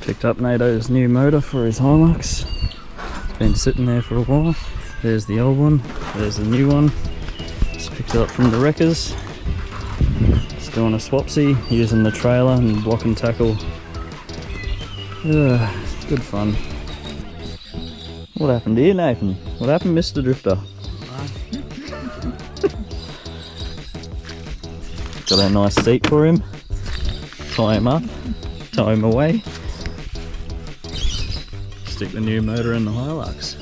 Picked up Nado's new motor for his Hilux. It's been sitting there for a while. There's the old one, there's the new one. Just picked it up from the wreckers. Just doing a swapsy, using the trailer and block and tackle. Good fun. What happened to you, Nathan? What happened, Mr. Drifter? Got a nice seat for him. Tie him up, tow him away. Stick the new motor in the Hilux.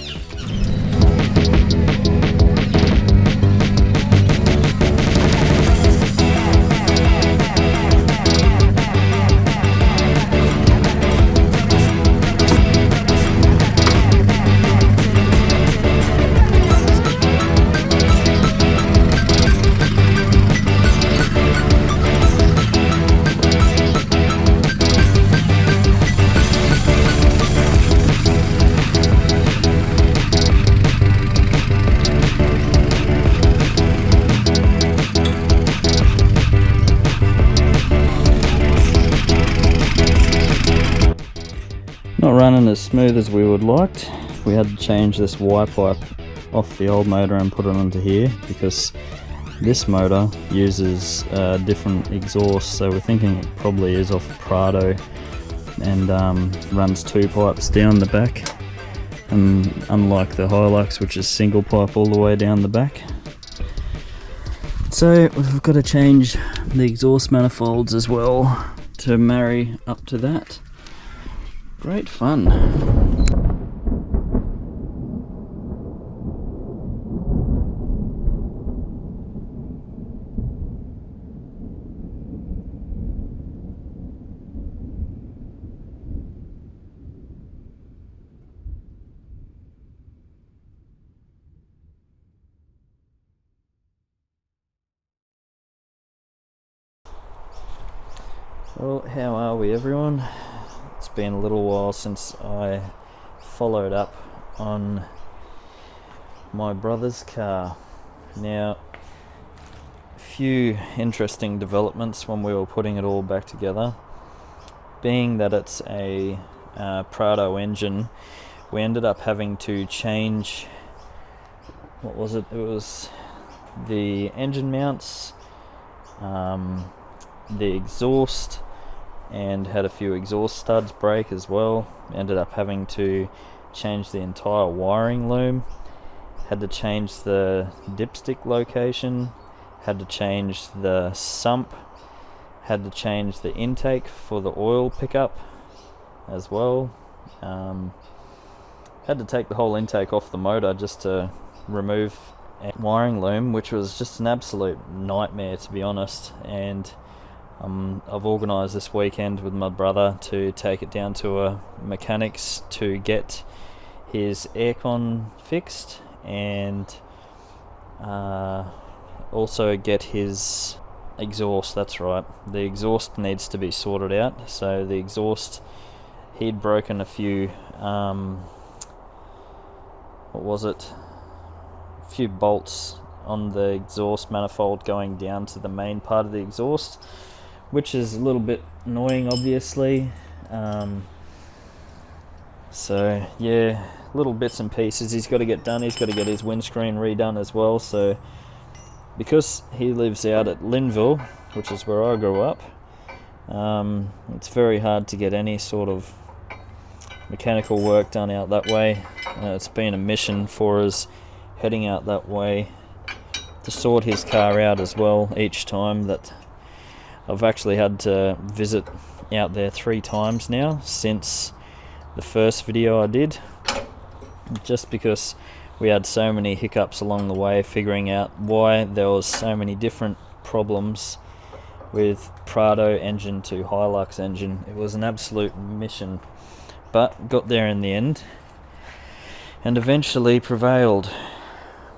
Not running as smooth as we would liked. We had to change this Y pipe off the old motor and put it onto here because this motor uses different exhaust, so we're thinking it probably is off Prado and runs two pipes down the back, and unlike the Hilux, which is single pipe all the way down the back. So we've got to change the exhaust manifolds as well to marry up to that. Great fun. Well, how are we, everyone? It's been a little while since I followed up on my brother's car. Now, a few interesting developments when we were putting it all back together. Being that it's a Prado engine, we ended up having to change, what was it? It was the engine mounts, the exhaust, and had a few exhaust studs break as well. Ended up having to change the entire wiring loom, had to change the dipstick location, had to change the sump, had to change the intake for the oil pickup as well. Had to take the whole intake off the motor just to remove a wiring loom, which was just an absolute nightmare, to be honest. And I've organised this weekend with my brother to take it down to a mechanic's to get his aircon fixed and also get his exhaust. That's right, the exhaust needs to be sorted out. So the exhaust, he'd broken a few a few bolts on the exhaust manifold going down to the main part of the exhaust, which is a little bit annoying, obviously. So yeah, little bits and pieces he's got to get done. He's got to get his windscreen redone as well. So because he lives out at Linville, which is where I grew up, it's very hard to get any sort of mechanical work done out that way. It's been a mission for us heading out that way to sort his car out as well. Each time that I've actually had to visit out there 3 times now since the first video I did, just because we had so many hiccups along the way figuring out why there was so many different problems with Prado engine to Hilux engine. It was an absolute mission, but got there in the end and eventually prevailed.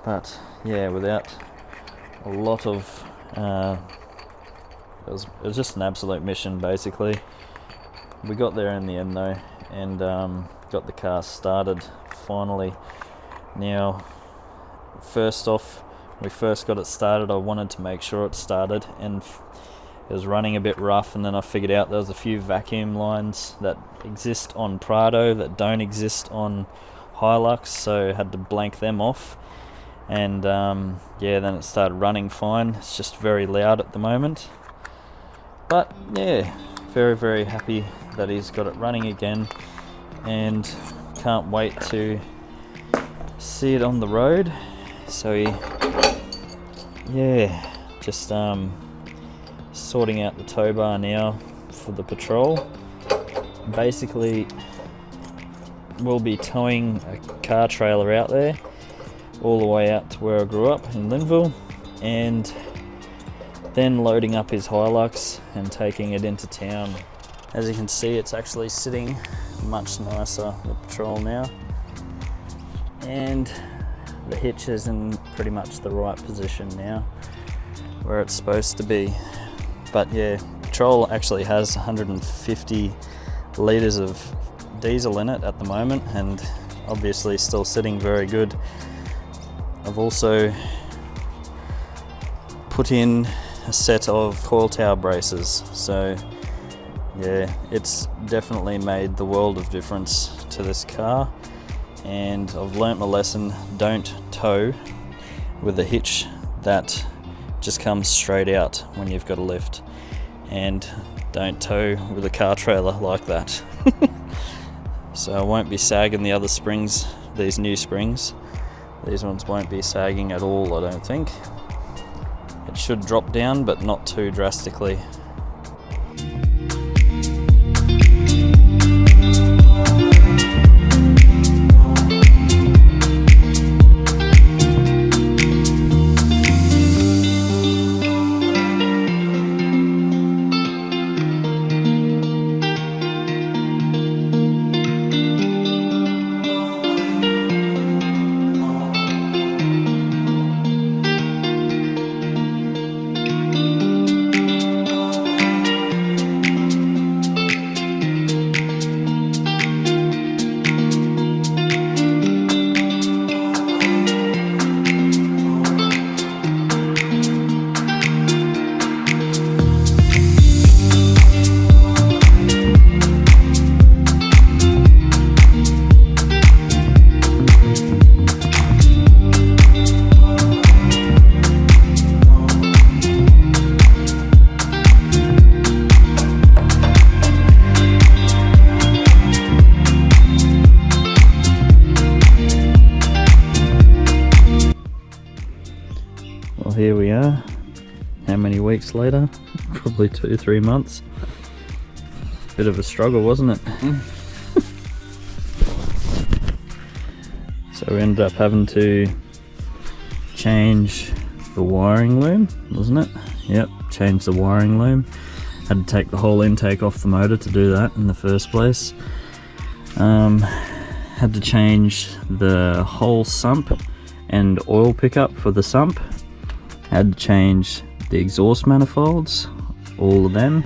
But yeah, without a lot of it was just an absolute mission, basically. We got there in the end though, and got the car started finally. Now, first off, we first got it started, I wanted to make sure it started, and it was running a bit rough, and then I figured out there was a few vacuum lines that exist on Prado that don't exist on Hilux, so I had to blank them off. And yeah, then it started running fine. It's just very loud at the moment, but yeah, very, very happy that he's got it running again, and can't wait to see it on the road. So yeah, just sorting out the tow bar now for the patrol. Basically, we'll be towing a car trailer out there all the way out to where I grew up in Linville, and then loading up his Hilux and taking it into town. As you can see, it's actually sitting much nicer, the patrol now, and the hitch is in pretty much the right position now where it's supposed to be. But yeah, patrol actually has 150 litres of diesel in it at the moment, and obviously still sitting very good. I've also put in a set of coil tower braces, so yeah, it's definitely made the world of difference to this car, and I've learnt my lesson. Don't tow with a hitch that just comes straight out when you've got a lift, and don't tow with a car trailer like that. So I won't be sagging the other springs, these new springs. These ones won't be sagging at all, I don't think. It should drop down, but not too drastically. Here we are. How many weeks later? Probably 2-3 months. Bit of a struggle, wasn't it? So we ended up having to change the wiring loom, wasn't it? Yep, change the wiring loom. Had to take the whole intake off the motor to do that in the first place. Had to change the whole sump and oil pickup for the sump. Had to change the exhaust manifolds, all of them,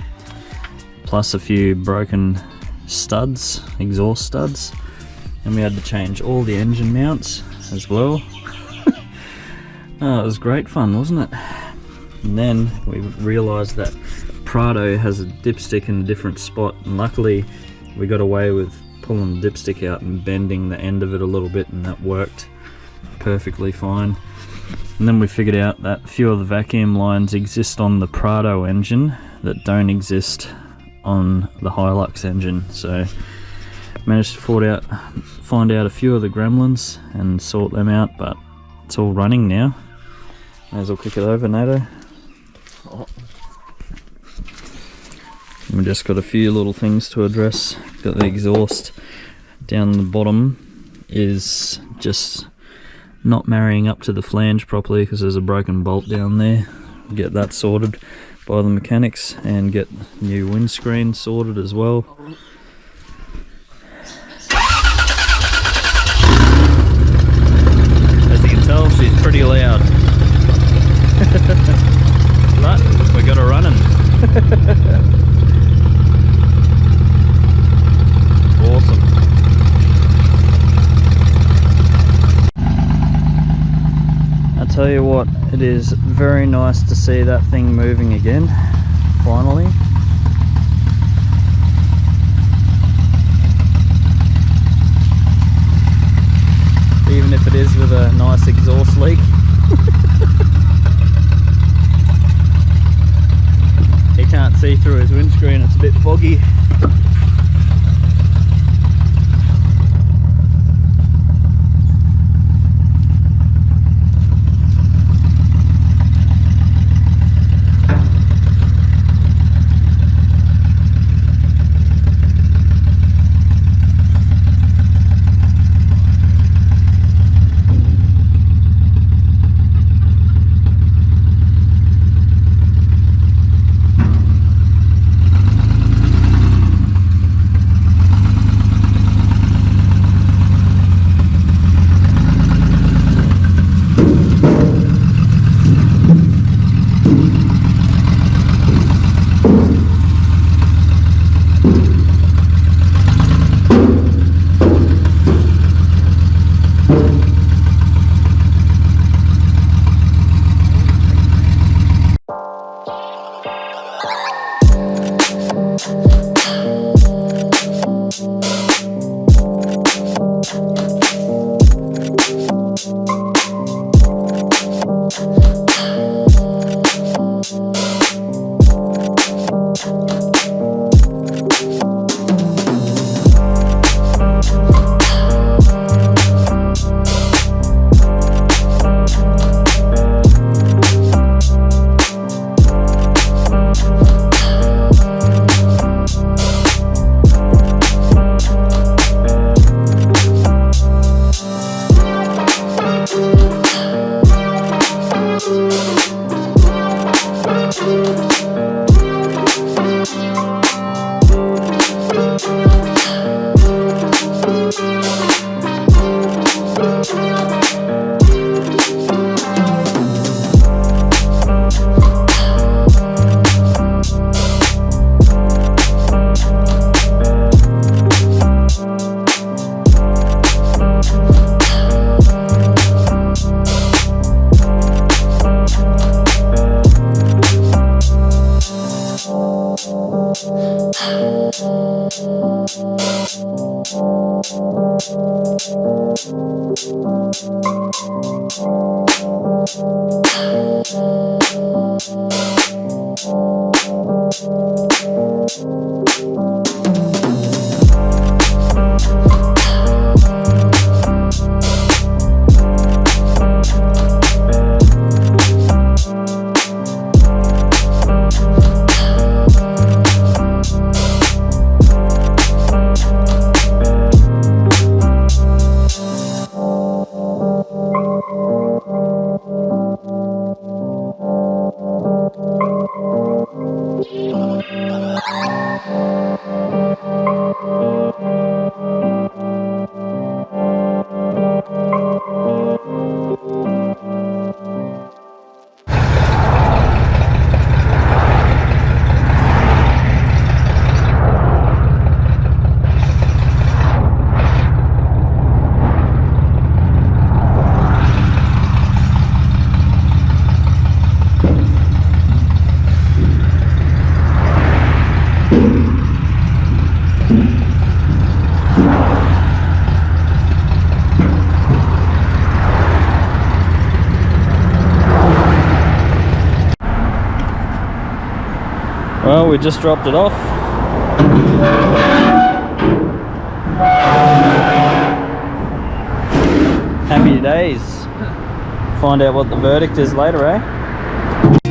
plus a few broken studs, exhaust studs, and we had to change all the engine mounts as well. Oh, it was great fun, wasn't it? And then we realised that Prado has a dipstick in a different spot, and luckily we got away with pulling the dipstick out and bending the end of it a little bit, and that worked perfectly fine. And then we figured out that a few of the vacuum lines exist on the Prado engine that don't exist on the Hilux engine, so managed to find out a few of the gremlins and sort them out, but it's all running now. May as well kick it over, Nado. And we just got a few little things to address. Got the exhaust down the bottom is just not marrying up to the flange properly because there's a broken bolt down there. Get that sorted by the mechanics and get new windscreen sorted as well. As you can tell, she's pretty loud. But we got her running. Awesome. I tell you what, it is very nice to see that thing moving again, finally. see through his windscreen, it's a bit foggy. Well, we just dropped it off. Happy days. Find out what the verdict is later, eh?